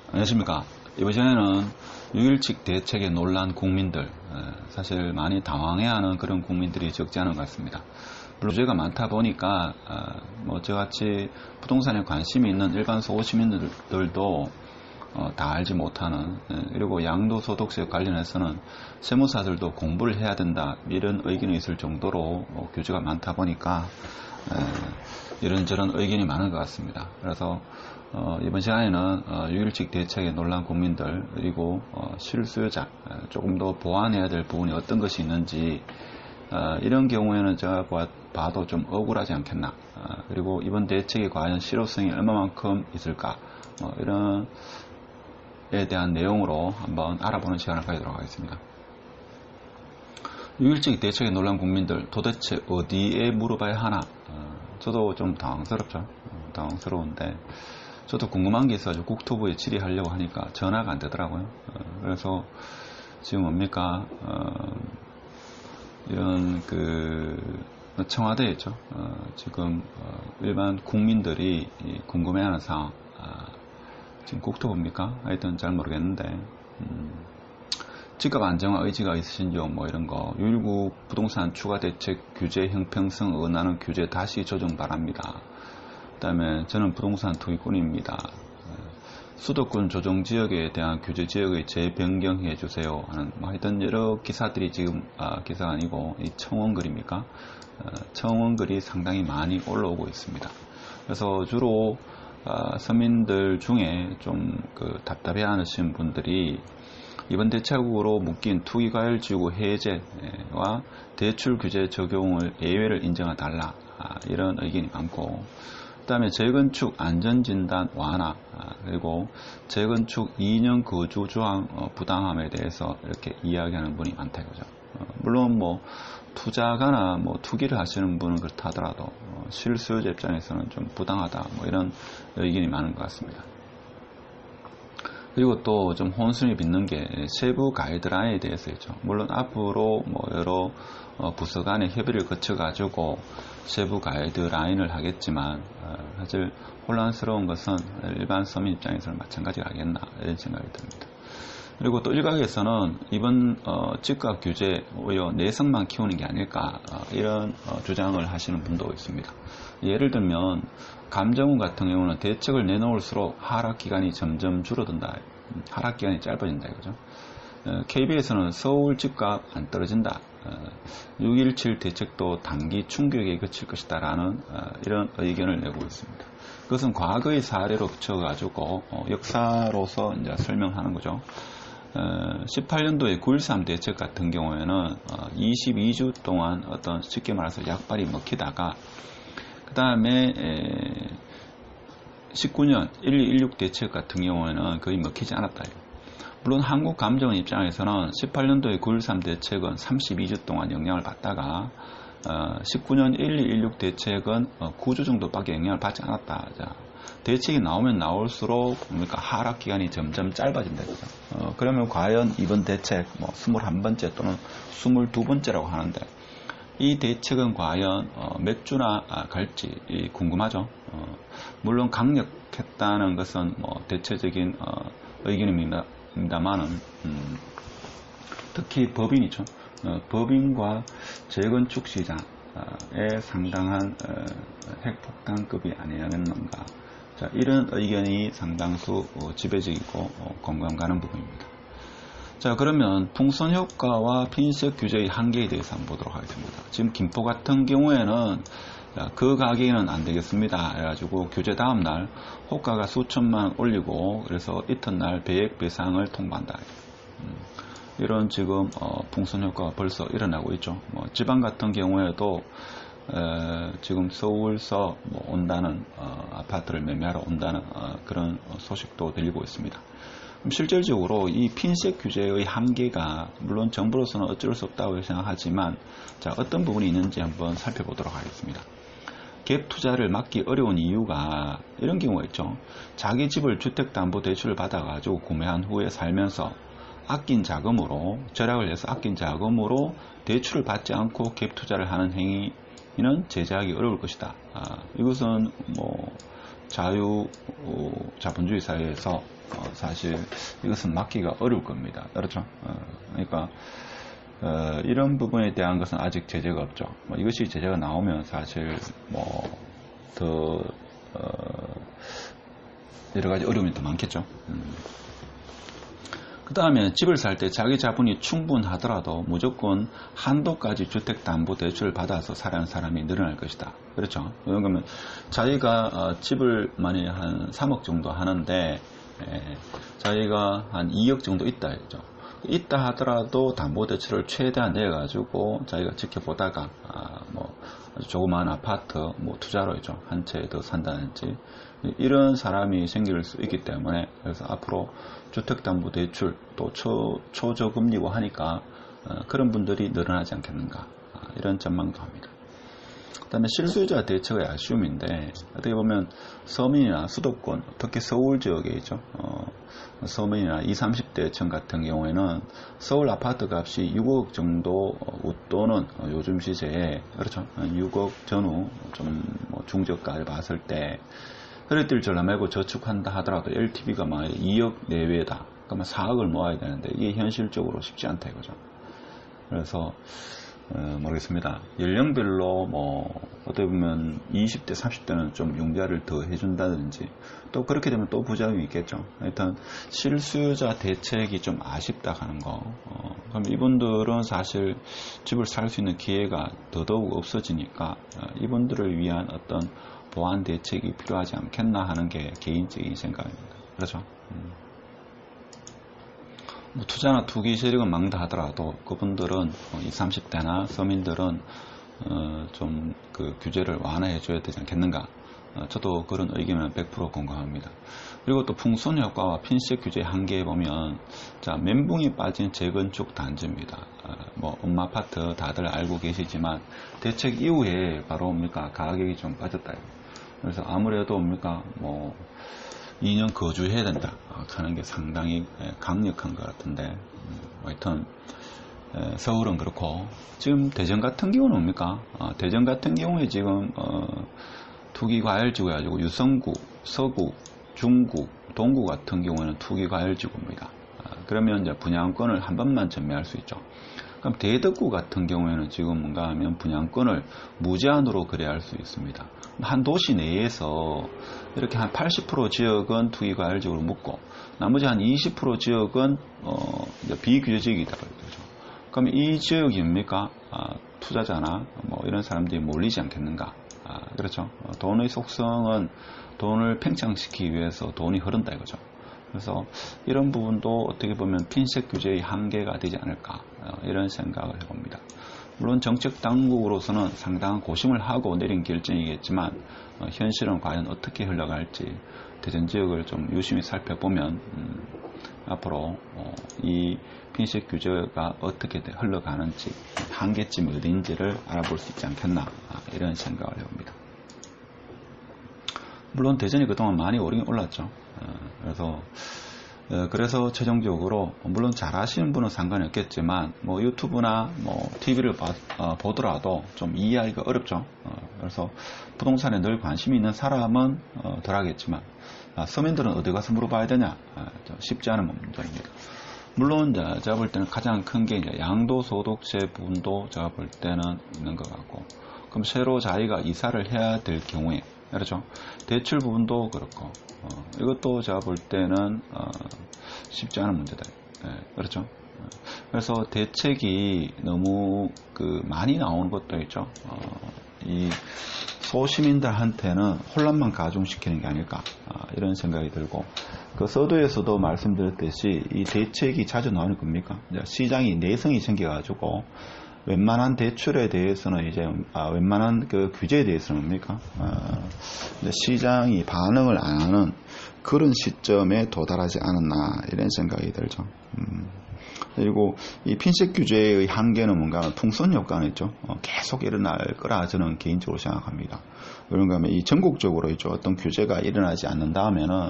안녕하십니까. 이번 시간에는 6.17 대책에 놀란 국민들, 사실 많이 당황해하는 그런 국민들이 적지 않은 것 같습니다. 물론 주제가 많다 보니까 저같이 부동산에 관심이 있는 일반 소시민들도 다 알지 못하는, 그리고 양도소득세 관련해서는 세무사들도 공부를 해야 된다, 이런 의견이 있을 정도로 규제가 많다 보니까 이런저런 의견이 많은 것 같습니다. 그래서 이번 시간에는 6.17 대책에 놀란 국민들, 그리고 실수요자, 조금 더 보완해야 될 부분이 어떤 것이 있는지, 이런 경우에는 제가 봐도 좀 억울하지 않겠나, 그리고 이번 대책이 과연 실효성이 얼마만큼 있을까, 이런 에 대한 내용으로 한번 알아보는 시간을 가지도록 하겠습니다. 6.17 대책에 놀란 국민들, 도대체 어디에 물어봐야 하나? 저도 좀 당황스럽죠. 당황스러운데, 저도 궁금한 게 있어가지고 국토부에 질의하려고 하니까 전화가 안 되더라고요. 그래서 지금 뭡니까? 이런 청와대에 있죠. 지금 일반 국민들이 궁금해하는 사항, 지금 국토부입니까? 하여튼 잘 모르겠는데, 집값 안정화 의지가 있으신지요? 이런 거. 6.19 부동산 추가 대책 규제 형평성 어긋나는 규제 다시 조정 바랍니다. 그 다음에 저는 부동산 투기꾼입니다. 수도권 조정 지역에 대한 규제 지역의 재변경해 주세요 하는 하여튼 여러 기사들이 지금 기사가 아니고 이 청원글입니까? 청원글이 상당히 많이 올라오고 있습니다. 그래서 주로 서민들 중에 좀 답답해하시는 분들이 이번 대책으로 묶인 투기과열지구 해제와 대출 규제 적용을 예외를 인정해달라, 이런 의견이 많고, 그 다음에 재건축 안전진단 완화, 그리고 재건축 2년 거주 조항 부당함에 대해서 이렇게 이야기하는 분이 많다 이거죠. 물론 투자가나 투기를 하시는 분은 그렇다 하더라도 실수요자 입장에서는 좀 부당하다, 이런 의견이 많은 것 같습니다. 그리고 또 좀 혼선이 빚는 게 세부 가이드라인에 대해서죠. 물론 앞으로 여러 부서 간의 협의를 거쳐가지고 세부 가이드라인을 하겠지만, 사실 혼란스러운 것은 일반 서민 입장에서는 마찬가지가 아니겠나, 이런 생각이 듭니다. 그리고 또 일각에서는 이번 집값 규제 오히려 내성만 키우는 게 아닐까, 이런 주장을 하시는 분도 있습니다. 예를 들면 감정원 같은 경우는 대책을 내놓을수록 하락 기간이 점점 줄어든다, 하락 기간이 짧아진다 이거죠. KBS는 서울 집값 안 떨어진다, 6.17 대책도 단기 충격에 그칠 것이다 라는 이런 의견을 내고 있습니다. 그것은 과거의 사례로 붙여가지고 역사로서 이제 설명하는 거죠. 18년도에 9.13 대책 같은 경우에는 22주 동안 어떤 쉽게 말해서 약발이 먹히다가 그 다음에 19년 1216 대책 같은 경우에는 거의 먹히지 않았다. 물론 한국감정원 입장에서는 18년도에 9.13 대책은 32주 동안 영향을 받다가 19년 1216 대책은 9주 정도밖에 영향을 받지 않았다. 자, 대책이 나오면 나올수록 하락 기간이 점점 짧아진다. 그러면 과연 이번 대책 21번째 또는 22번째라고 하는데, 이 대책은 과연 몇 주나 갈지 궁금하죠. 물론 강력했다는 것은 대체적인 의견입니다만은, 특히 법인이죠. 법인과 재건축 시장에 상당한 핵폭탄급이 아니겠는가. 자, 이런 의견이 상당수 지배적이고 공감 가는 부분입니다. 자, 그러면 풍선 효과와 핀셋 규제의 한계에 대해서 한번 보도록 하겠습니다. 지금 김포 같은 경우에는 그 가격에는 안 되겠습니다 해가지고 규제 다음날 호가가 수천만 원 올리고, 그래서 이튿날 배액 배상을 통보한다. 이런 지금 풍선 효과가 벌써 일어나고 있죠. 지방 같은 경우에도 지금 서울서 온다는 아파트를 매매하러 온다는 그런 소식도 들리고 있습니다. 실질적으로 이 핀셋 규제의 한계가 물론 정부로서는 어쩔 수 없다고 생각하지만, 자, 어떤 부분이 있는지 한번 살펴보도록 하겠습니다. 갭 투자를 막기 어려운 이유가 이런 경우가 있죠. 자기 집을 주택담보대출을 받아가지고 구매한 후에 살면서 아낀 자금으로, 절약을 해서 아낀 자금으로 대출을 받지 않고 갭 투자를 하는 행위는 제재하기 어려울 것이다. 이것은 자본주의 사회에서 사실 이것은 막기가 어려울 겁니다. 그렇죠? 그러니까 이런 부분에 대한 것은 아직 제재가 없죠. 이것이 제재가 나오면 사실 더 여러 가지 어려움이 더 많겠죠. 그 다음에 집을 살 때 자기 자본이 충분하더라도 무조건 한도까지 주택담보대출을 받아서 사는 사람이 늘어날 것이다. 그렇죠. 그러면 자기가 집을 만약에 한 3억 정도 하는데 자기가 한 2억 정도 있다 했죠. 있다 하더라도 담보대출을 최대한 내가지고 자기가 지켜보다가 조그마한 아파트 투자로 있죠. 한 채 더 산다든지 이런 사람이 생길 수 있기 때문에 그래서 앞으로 주택담보대출 또 초저금리고 하니까 그런 분들이 늘어나지 않겠는가 이런 전망도 합니다. 그 다음에 실수요자 대책의 아쉬움인데 어떻게 보면 서민이나 수도권 특히 서울 지역에 있죠. 서민이나 20, 30대층 같은 경우에는 서울 아파트 값이 6억 정도 웃도는 요즘 시세에 그렇죠. 6억 전후 좀 중저가를 봤을 때 그럴 줄 알고 저축한다 하더라도 LTV가 막 2억 내외다. 그러면 4억을 모아야 되는데 이게 현실적으로 쉽지 않다 이거죠. 그래서 모르겠습니다. 연령별로 어떻게 보면 20대, 30대는 좀 융자를 더 해준다든지 또 그렇게 되면 또 부작용이 있겠죠. 일단 실수요자 대책이 좀 아쉽다 하는 거. 그럼 이분들은 사실 집을 살 수 있는 기회가 더더욱 없어지니까 이분들을 위한 어떤 보완 대책이 필요하지 않겠나 하는 게 개인적인 생각입니다. 그렇죠? 투자나 투기 세력은 망다 하더라도 그분들은 20, 30대나 서민들은 좀 그 규제를 완화해 줘야 되지 않겠는가. 저도 그런 의견은 100% 공감합니다. 그리고 또 풍선 효과와 핀셋 규제 한계에 보면 자 멘붕이 빠진 재건축 단지입니다. 엄마 아파트 다들 알고 계시지만 대책 이후에 바로 가격이 좀 빠졌다. 그래서 아무래도 2년 거주해야 된다 하는 게 상당히 강력한 것 같은데 하여튼 서울은 그렇고 지금 대전 같은 경우는 대전 같은 경우에 지금 투기과열지구 해가지고 유성구, 서구, 중구, 동구 같은 경우에는 투기과열지구입니다. 그러면 이제 분양권을 한 번만 전매할 수 있죠. 그럼 대덕구 같은 경우에는 지금 뭔가 하면 분양권을 무제한으로 거래할 수 있습니다. 한 도시 내에서 이렇게 한 80% 지역은 투기과열지구로 묶고 나머지 한 20% 지역은 비규제지역이다 그러죠. 그럼 이 지역이 뭡니까? 투자자나 이런 사람들이 몰리지 않겠는가? 그렇죠. 돈의 속성은 돈을 팽창시키기 위해서 돈이 흐른다 이거죠. 그래서 이런 부분도 어떻게 보면 핀셋 규제의 한계가 되지 않을까 이런 생각을 해봅니다. 물론 정책 당국으로서는 상당한 고심을 하고 내린 결정이겠지만 현실은 과연 어떻게 흘러갈지 대전 지역을 좀 유심히 살펴보면 앞으로 이 핀셋 규제가 어떻게 흘러가는지 한계점 어딘지를 알아볼 수 있지 않겠나 이런 생각을 해봅니다. 물론 대전이 그동안 많이 오르긴 올랐죠. 그래서 최종적으로 물론 잘 아시는 분은 상관이 없겠지만 유튜브나 TV를 보더라도 좀 이해하기가 어렵죠. 그래서 부동산에 늘 관심이 있는 사람은 덜 하겠지만 서민들은 어디 가서 물어봐야 되냐 쉽지 않은 문제입니다. 물론 제가 볼 때는 가장 큰 게 양도소득세 부분도 제가 볼 때는 있는 것 같고 그럼 새로 자기가 이사를 해야 될 경우에 그렇죠. 대출 부분도 그렇고 이것도 제가 볼 때는 쉽지 않은 문제다. 그렇죠. 그래서 대책이 너무 많이 나오는 것도 있죠. 이 소시민들한테는 혼란만 가중시키는 게 아닐까 이런 생각이 들고 그 서두에서도 말씀드렸듯이 이 대책이 자주 나오는 겁니까? 시장이 내성이 생겨가지고 웬만한 대출에 대해서는 웬만한 그 규제에 대해서는 뭡니까? 시장이 반응을 안 하는 그런 시점에 도달하지 않았나 이런 생각이 들죠. 그리고 이 핀셋 규제의 한계는 뭔가 풍선 효과는 있죠. 계속 일어날 거라 저는 개인적으로 생각합니다. 그런가 하면 이 전국적으로 있죠. 어떤 규제가 일어나지 않는다 하면은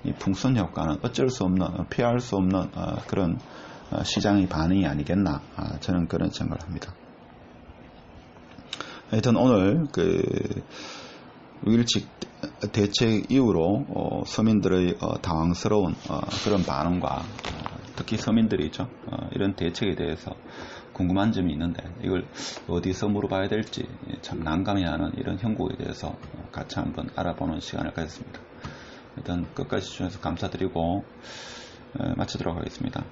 이 풍선 효과는 어쩔 수 없는 피할 수 없는 그런 시장의 반응이 아니겠나 저는 그런 생각을 합니다. 하여튼 오늘 6.17 대책 이후로 서민들의 당황스러운 그런 반응과 특히 서민들이죠. 이런 대책에 대해서 궁금한 점이 있는데 이걸 어디서 물어봐야 될지 참 난감해하는 이런 형국에 대해서 같이 한번 알아보는 시간을 가졌습니다. 일단 끝까지 시청해주셔서 감사드리고 마치도록 하겠습니다.